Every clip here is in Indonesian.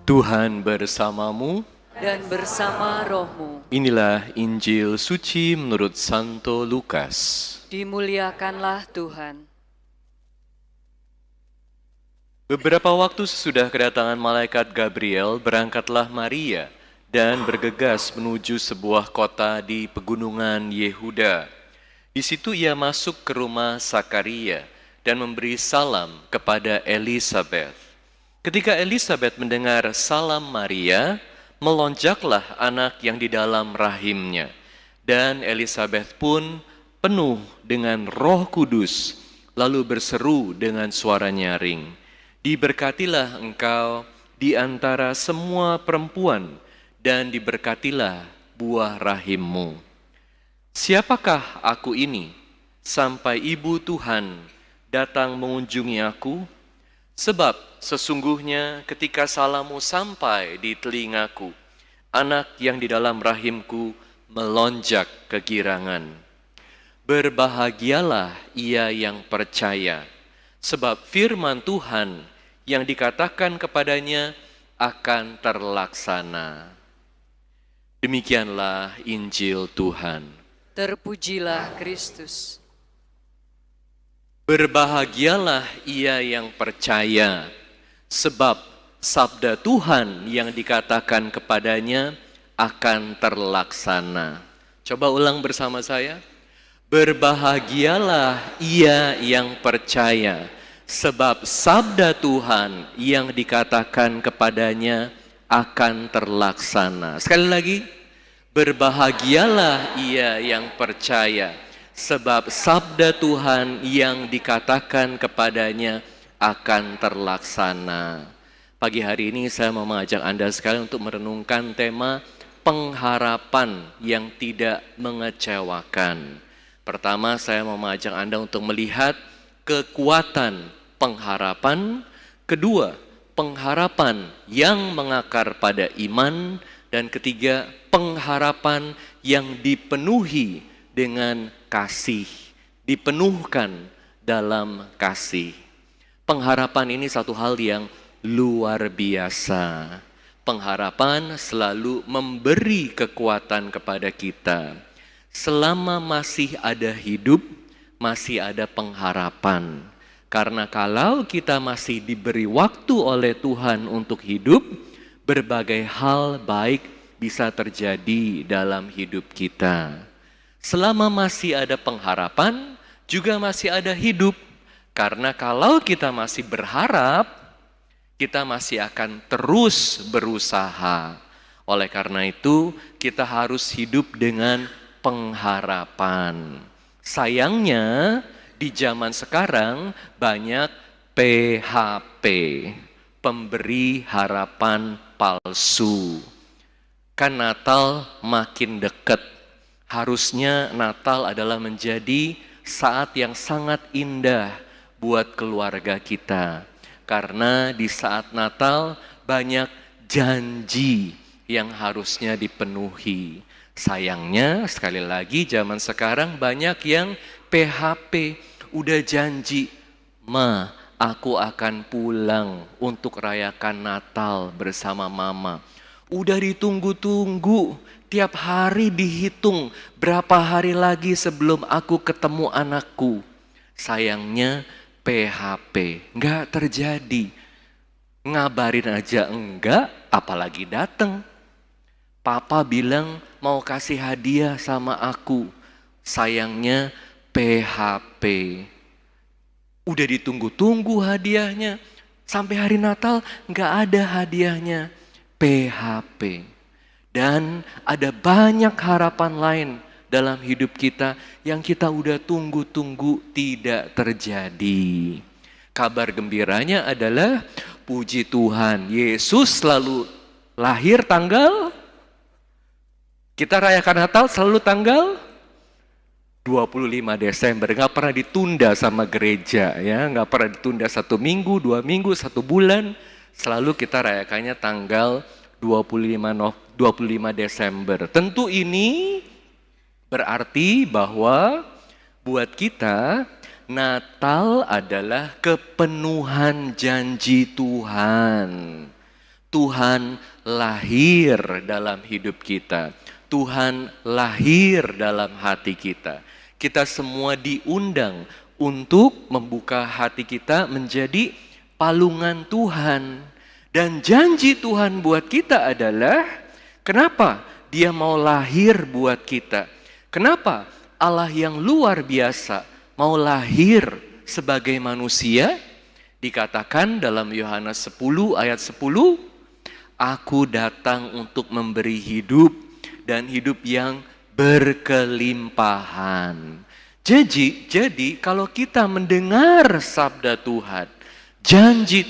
Tuhan bersamamu. Dan bersama rohmu. Inilah Injil suci menurut Santo Lukas. Dimuliakanlah Tuhan. Beberapa waktu sesudah kedatangan malaikat Gabriel, berangkatlah Maria dan bergegas menuju sebuah kota di pegunungan Yehuda. Di situ ia masuk ke rumah Sakaria dan memberi salam kepada Elisabet. Ketika Elisabet mendengar salam Maria, melonjaklah anak yang di dalam rahimnya. Dan Elisabet pun penuh dengan Roh Kudus, lalu berseru dengan suara nyaring, "Diberkatilah engkau di antara semua perempuan, dan diberkatilah buah rahimmu. Siapakah aku ini, sampai ibu Tuhan datang mengunjungi aku? Sebab sesungguhnya ketika salammu sampai di telingaku, anak yang di dalam rahimku melonjak kegirangan. Berbahagialah ia yang percaya, sebab firman Tuhan yang dikatakan kepadanya akan terlaksana." Demikianlah Injil Tuhan. Terpujilah Kristus. Berbahagialah ia yang percaya, sebab sabda Tuhan yang dikatakan kepadanya akan terlaksana. Coba ulang bersama saya. Berbahagialah ia yang percaya, sebab sabda Tuhan yang dikatakan kepadanya akan terlaksana. Sekali lagi, berbahagialah ia yang percaya, sebab sabda Tuhan yang dikatakan kepadanya akan terlaksana. Pagi hari ini saya mau mengajak Anda sekalian untuk merenungkan tema pengharapan yang tidak mengecewakan. Pertama, saya mau mengajak Anda untuk melihat kekuatan pengharapan. Kedua, pengharapan yang mengakar pada iman. Dan ketiga, pengharapan yang dipenuhi dengan kasih, dipenuhkan dalam kasih. Pengharapan ini satu hal yang luar biasa. Pengharapan selalu memberi kekuatan kepada kita. Selama masih ada hidup, masih ada pengharapan. Karena kalau kita masih diberi waktu oleh Tuhan untuk hidup, berbagai hal baik bisa terjadi dalam hidup kita. Selama masih ada pengharapan, juga masih ada hidup. Karena kalau kita masih berharap, kita masih akan terus berusaha. Oleh karena itu, kita harus hidup dengan pengharapan. Sayangnya, di zaman sekarang banyak PHP, pemberi harapan palsu. Kan Natal makin dekat. Harusnya Natal adalah menjadi saat yang sangat indah buat keluarga kita. Karena di saat Natal banyak janji yang harusnya dipenuhi. Sayangnya sekali lagi zaman sekarang banyak yang PHP, udah janji, "Ma, aku akan pulang untuk rayakan Natal bersama Mama." Udah ditunggu-tunggu, tiap hari dihitung berapa hari lagi sebelum aku ketemu anakku. Sayangnya PHP, nggak terjadi. Ngabarin aja enggak, apalagi datang. Papa bilang mau kasih hadiah sama aku. Sayangnya PHP. Udah ditunggu-tunggu hadiahnya. Sampai hari Natal nggak ada hadiahnya. PHP. Dan ada banyak harapan lain dalam hidup kita yang kita udah tunggu-tunggu tidak terjadi. Kabar gembiranya adalah puji Tuhan, Yesus selalu lahir tanggal, kita rayakan Natal selalu tanggal 25 Desember, nggak pernah ditunda sama gereja, ya, nggak pernah ditunda 1 minggu, 2 minggu, 1 bulan, selalu kita rayakannya tanggal 25 Desember. Tentu ini berarti bahwa buat kita Natal adalah kepenuhan janji Tuhan. Tuhan lahir dalam hidup kita. Tuhan lahir dalam hati kita. Kita semua diundang untuk membuka hati kita menjadi palungan Tuhan. Dan janji Tuhan buat kita adalah, kenapa Dia mau lahir buat kita? Kenapa Allah yang luar biasa mau lahir sebagai manusia? Dikatakan dalam Yohanes 10 ayat 10, Aku datang untuk memberi hidup dan hidup yang berkelimpahan. Jadi kalau kita mendengar sabda Tuhan, janji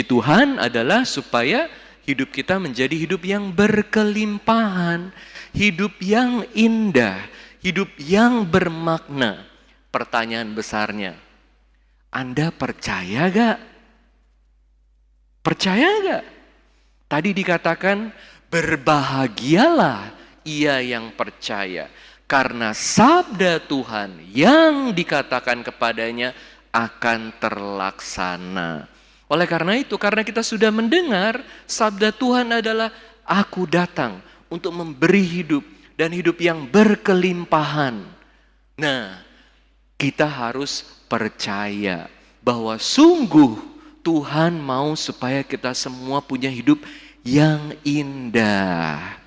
Tuhan adalah supaya hidup kita menjadi hidup yang berkelimpahan, hidup yang indah, hidup yang bermakna. Pertanyaan besarnya, Anda percaya gak? Percaya gak? Tadi dikatakan, berbahagialah ia yang percaya, karena sabda Tuhan yang dikatakan kepadanya akan terlaksana. Oleh karena itu, karena kita sudah mendengar, sabda Tuhan adalah, Aku datang untuk memberi hidup dan hidup yang berkelimpahan. Nah, kita harus percaya bahwa sungguh Tuhan mau supaya kita semua punya hidup yang indah.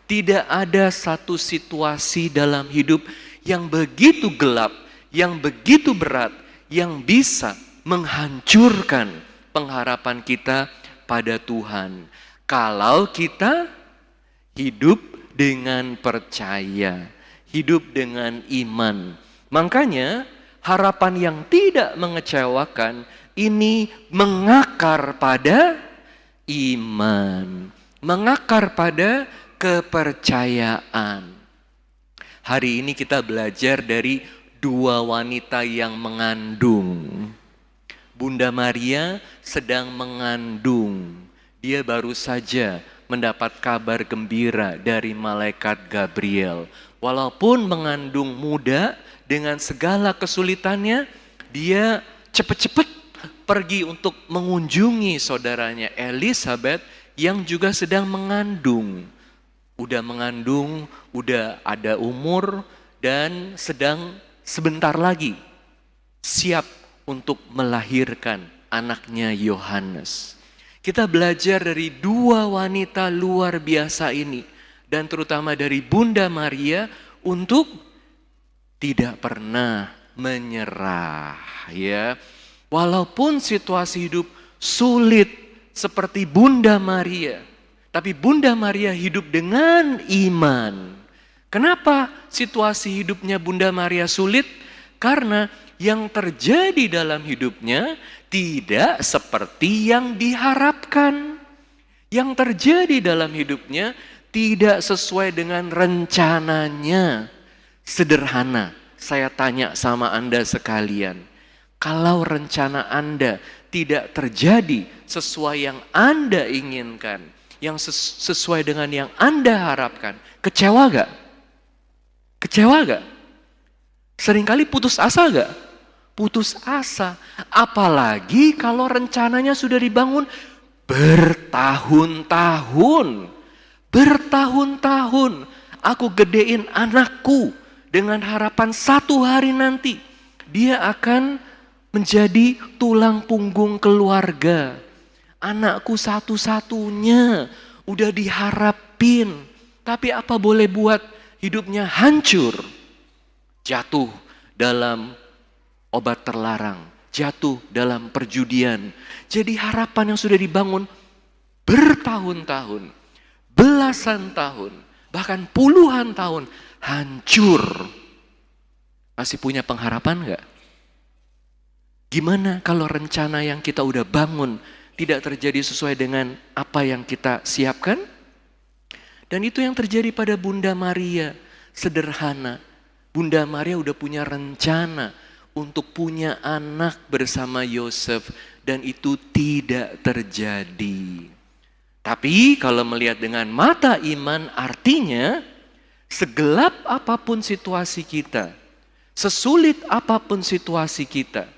Tidak ada satu situasi dalam hidup yang begitu gelap, yang begitu berat, yang bisa menghancurkan pengharapan kita pada Tuhan. Kalau kita hidup dengan percaya, hidup dengan iman. Makanya harapan yang tidak mengecewakan ini mengakar pada iman, mengakar pada kepercayaan. Hari ini kita belajar dari dua wanita yang mengandung. Bunda Maria sedang mengandung. Dia baru saja mendapat kabar gembira dari malaikat Gabriel. Walaupun mengandung muda, dengan segala kesulitannya, dia cepat-cepat pergi untuk mengunjungi saudaranya Elizabeth yang juga sedang mengandung. Udah mengandung, udah ada umur, dan sedang sebentar lagi siap untuk melahirkan anaknya Yohanes. Kita belajar dari dua wanita luar biasa ini, dan terutama dari Bunda Maria untuk tidak pernah menyerah, ya. Walaupun situasi hidup sulit seperti Bunda Maria, tapi Bunda Maria hidup dengan iman. Kenapa situasi hidupnya Bunda Maria sulit? Karena yang terjadi dalam hidupnya tidak seperti yang diharapkan. Yang terjadi dalam hidupnya tidak sesuai dengan rencananya. Sederhana, saya tanya sama Anda sekalian. Kalau rencana Anda tidak terjadi sesuai yang Anda inginkan, yang sesuai dengan yang Anda harapkan, kecewa gak? Kecewa gak? Seringkali putus asa gak? Putus asa. Apalagi kalau rencananya sudah dibangun bertahun-tahun. Bertahun-tahun. Aku gedein anakku dengan harapan satu hari nanti dia akan menjadi tulang punggung keluarga. Anakku satu-satunya udah diharapin. Tapi apa boleh buat hidupnya hancur. Jatuh dalam obat terlarang, jatuh dalam perjudian. Jadi harapan yang sudah dibangun bertahun-tahun, belasan tahun, bahkan puluhan tahun hancur. Masih punya pengharapan gak? Gimana kalau rencana yang kita udah bangun tidak terjadi sesuai dengan apa yang kita siapkan? Dan itu yang terjadi pada Bunda Maria. Sederhana, Bunda Maria udah punya rencana untuk punya anak bersama Yosef, dan itu tidak terjadi. Tapi kalau melihat dengan mata iman, artinya segelap apapun situasi kita, sesulit apapun situasi kita,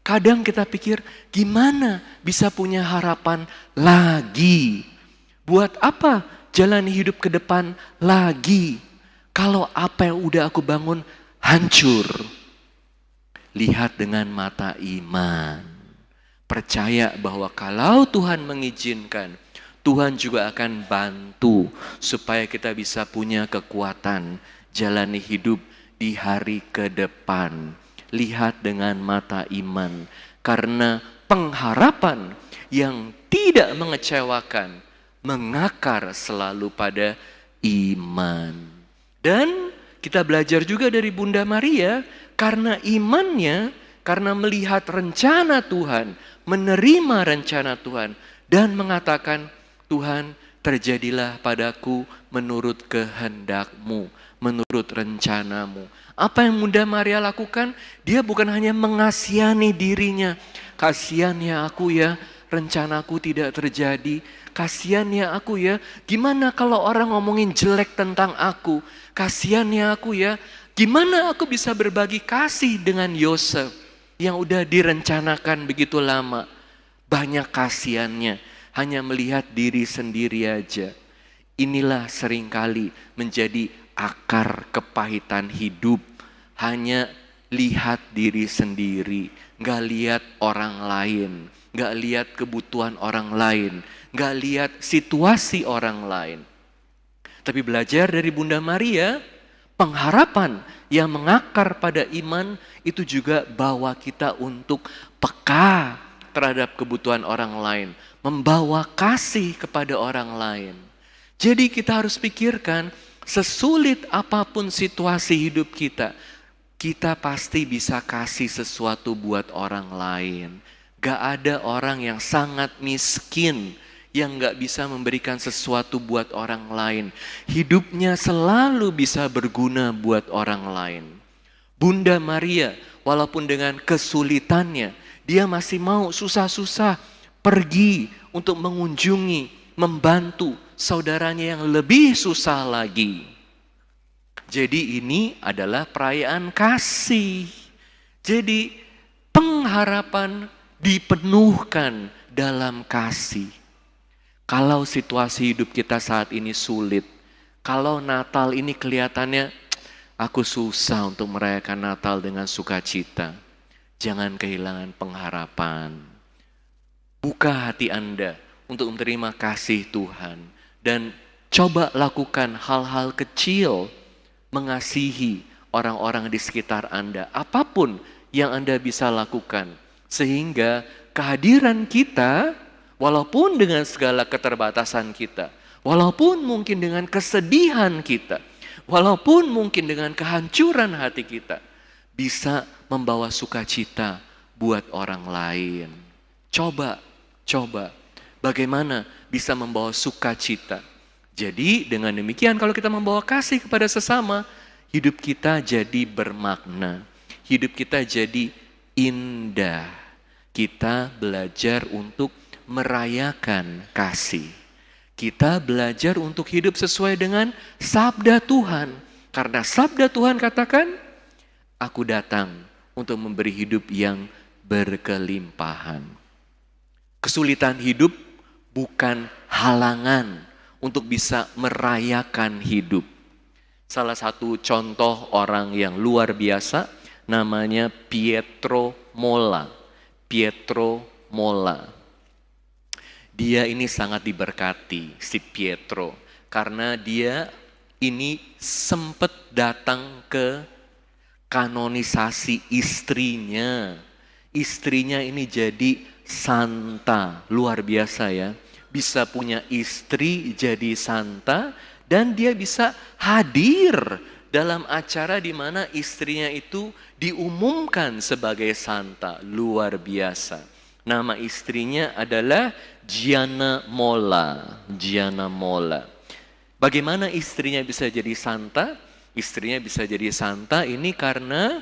Kadang kita pikir, gimana bisa punya harapan lagi? Buat apa jalani hidup ke depan lagi? Kalau apa yang udah aku bangun hancur. Lihat dengan mata iman. Percaya bahwa kalau Tuhan mengizinkan, Tuhan juga akan bantu supaya kita bisa punya kekuatan jalani hidup di hari ke depan. Lihat dengan mata iman, karena pengharapan yang tidak mengecewakan mengakar selalu pada iman. Dan kita belajar juga dari Bunda Maria, karena imannya, karena melihat rencana Tuhan, menerima rencana Tuhan, dan mengatakan, Tuhan, terjadilah padaku menurut kehendak-Mu, menurut rencanamu. Apa yang Bunda Maria lakukan? Dia bukan hanya mengasihani dirinya. Kasihan ya aku ya, rencanaku tidak terjadi. Kasihan ya aku ya, gimana kalau orang ngomongin jelek tentang aku? Kasihan ya aku ya, gimana aku bisa berbagi kasih dengan Yosef yang udah direncanakan begitu lama? Banyak kasihannya, hanya melihat diri sendiri aja. Inilah seringkali menjadi akar kepahitan hidup. Hanya lihat diri sendiri, gak lihat orang lain, gak lihat kebutuhan orang lain, gak lihat situasi orang lain. Tapi belajar dari Bunda Maria, pengharapan yang mengakar pada iman itu juga bawa kita untuk peka terhadap kebutuhan orang lain, membawa kasih kepada orang lain. Jadi kita harus pikirkan, sesulit apapun situasi hidup kita, kita pasti bisa kasih sesuatu buat orang lain. Gak ada orang yang sangat miskin yang gak bisa memberikan sesuatu buat orang lain. Hidupnya selalu bisa berguna buat orang lain. Bunda Maria, walaupun dengan kesulitannya, dia masih mau susah-susah pergi untuk mengunjungi, membantu saudaranya yang lebih susah lagi. Jadi ini adalah perayaan kasih. Jadi pengharapan dipenuhkan dalam kasih. Kalau situasi hidup kita saat ini sulit, kalau Natal ini kelihatannya aku susah untuk merayakan Natal dengan sukacita, jangan kehilangan pengharapan. Buka hati Anda untuk menerima kasih Tuhan dan coba lakukan hal-hal kecil, mengasihi orang-orang di sekitar Anda, apapun yang Anda bisa lakukan, sehingga kehadiran kita, walaupun dengan segala keterbatasan kita, walaupun mungkin dengan kesedihan kita, walaupun mungkin dengan kehancuran hati kita, bisa membawa sukacita buat orang lain. Coba bagaimana bisa membawa sukacita. Jadi dengan demikian kalau kita membawa kasih kepada sesama, hidup kita jadi bermakna, hidup kita jadi indah. Kita belajar untuk merayakan kasih. Kita belajar untuk hidup sesuai dengan sabda Tuhan. Karena sabda Tuhan katakan, aku datang untuk memberi hidup yang berkelimpahan. Kesulitan hidup bukan halangan untuk bisa merayakan hidup. Salah satu contoh orang yang luar biasa namanya Pietro Molla. Pietro Molla. Dia ini sangat diberkati, si Pietro, karena dia ini sempat datang ke kanonisasi istrinya. Istrinya ini jadi santa, luar biasa ya. Bisa punya istri jadi santa dan dia bisa hadir dalam acara di mana istrinya itu diumumkan sebagai santa, luar biasa. Nama istrinya adalah Gianna Molla. Gianna Molla. Bagaimana istrinya bisa jadi santa? Istrinya bisa jadi santa ini karena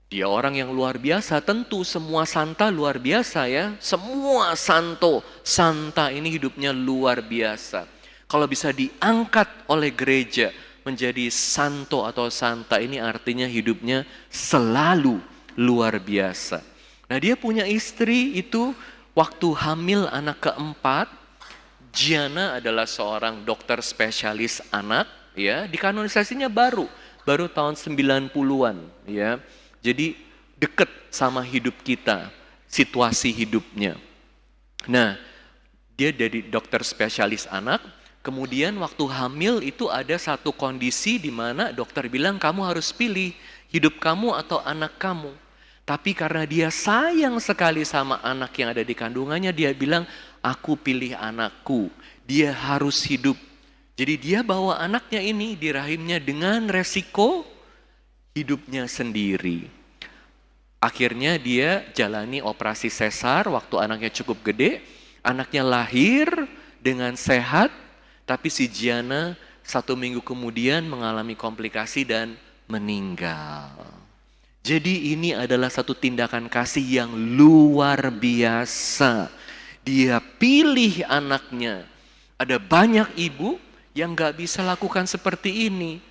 dia orang yang luar biasa. Tentu semua santa luar biasa ya. Semua santa ini hidupnya luar biasa. Kalau bisa diangkat oleh gereja menjadi santo atau santa, ini artinya hidupnya selalu luar biasa. Nah, dia punya istri itu waktu hamil anak keempat. Gianna adalah seorang dokter spesialis anak, ya. Dikanonisasinya baru tahun 90-an, ya. Jadi deket sama hidup kita, situasi hidupnya. Nah, dia dari dokter spesialis anak, kemudian waktu hamil itu ada satu kondisi di mana dokter bilang kamu harus pilih hidup kamu atau anak kamu. Tapi karena dia sayang sekali sama anak yang ada di kandungannya, dia bilang, aku pilih anakku, dia harus hidup. Jadi dia bawa anaknya ini di rahimnya dengan resiko hidupnya sendiri. Akhirnya dia jalani operasi sesar waktu anaknya cukup gede. Anaknya lahir dengan sehat, tapi si Gianna 1 minggu kemudian mengalami komplikasi dan meninggal. Jadi ini adalah satu tindakan kasih yang luar biasa. Dia pilih anaknya. Ada banyak ibu yang gak bisa lakukan seperti ini.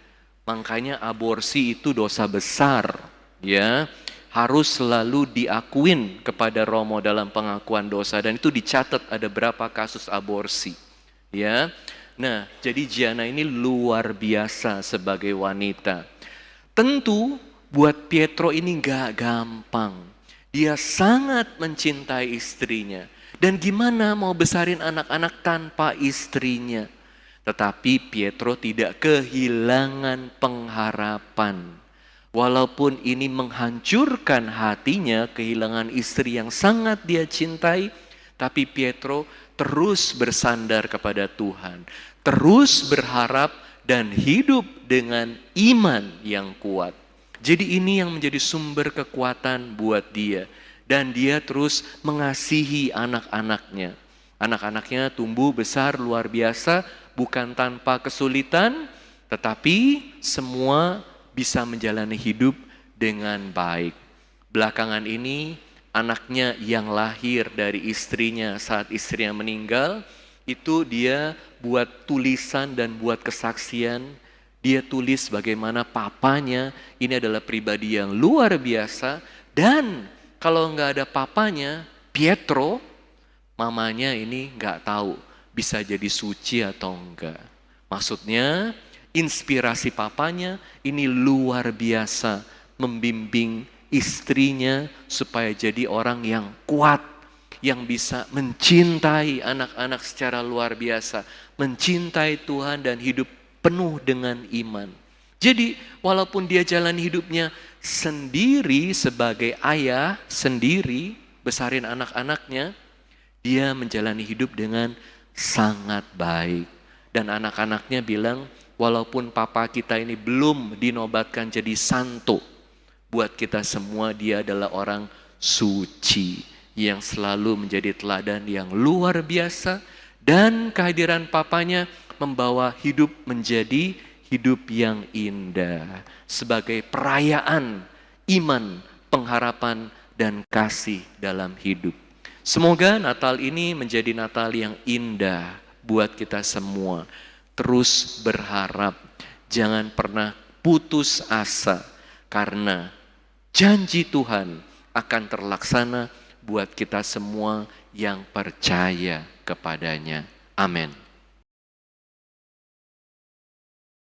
Makanya aborsi itu dosa besar. Ya, harus selalu diakuin kepada Romo dalam pengakuan dosa. Dan itu dicatat ada berapa kasus aborsi. Ya, nah jadi Gianna ini luar biasa sebagai wanita. Tentu buat Pietro ini gak gampang. Dia sangat mencintai istrinya. Dan gimana mau besarin anak-anak tanpa istrinya? Tetapi Pietro tidak kehilangan pengharapan. Walaupun ini menghancurkan hatinya, kehilangan istri yang sangat dia cintai. Tapi Pietro terus bersandar kepada Tuhan. Terus berharap dan hidup dengan iman yang kuat. Jadi ini yang menjadi sumber kekuatan buat dia. Dan dia terus mengasihi anak-anaknya. Anak-anaknya tumbuh besar luar biasa, bukan tanpa kesulitan, tetapi semua bisa menjalani hidup dengan baik. Belakangan ini anaknya yang lahir dari istrinya saat istrinya meninggal, itu dia buat tulisan dan buat kesaksian. Dia tulis bagaimana papanya ini adalah pribadi yang luar biasa. Dan kalau nggak ada papanya, Pietro, mamanya ini nggak tahu bisa jadi suci atau enggak. Maksudnya inspirasi papanya ini luar biasa membimbing istrinya supaya jadi orang yang kuat, yang bisa mencintai anak-anak secara luar biasa, mencintai Tuhan dan hidup penuh dengan iman. Jadi walaupun dia jalan hidupnya sendiri sebagai ayah, sendiri besarin anak-anaknya, dia menjalani hidup dengan sangat baik. Dan anak-anaknya bilang, walaupun papa kita ini belum dinobatkan jadi santo, buat kita semua dia adalah orang suci yang selalu menjadi teladan yang luar biasa. Dan kehadiran papanya membawa hidup menjadi hidup yang indah. Sebagai perayaan iman, pengharapan, dan kasih dalam hidup. Semoga Natal ini menjadi Natal yang indah buat kita semua. Terus berharap, jangan pernah putus asa. Karena janji Tuhan akan terlaksana buat kita semua yang percaya kepadanya. Amin.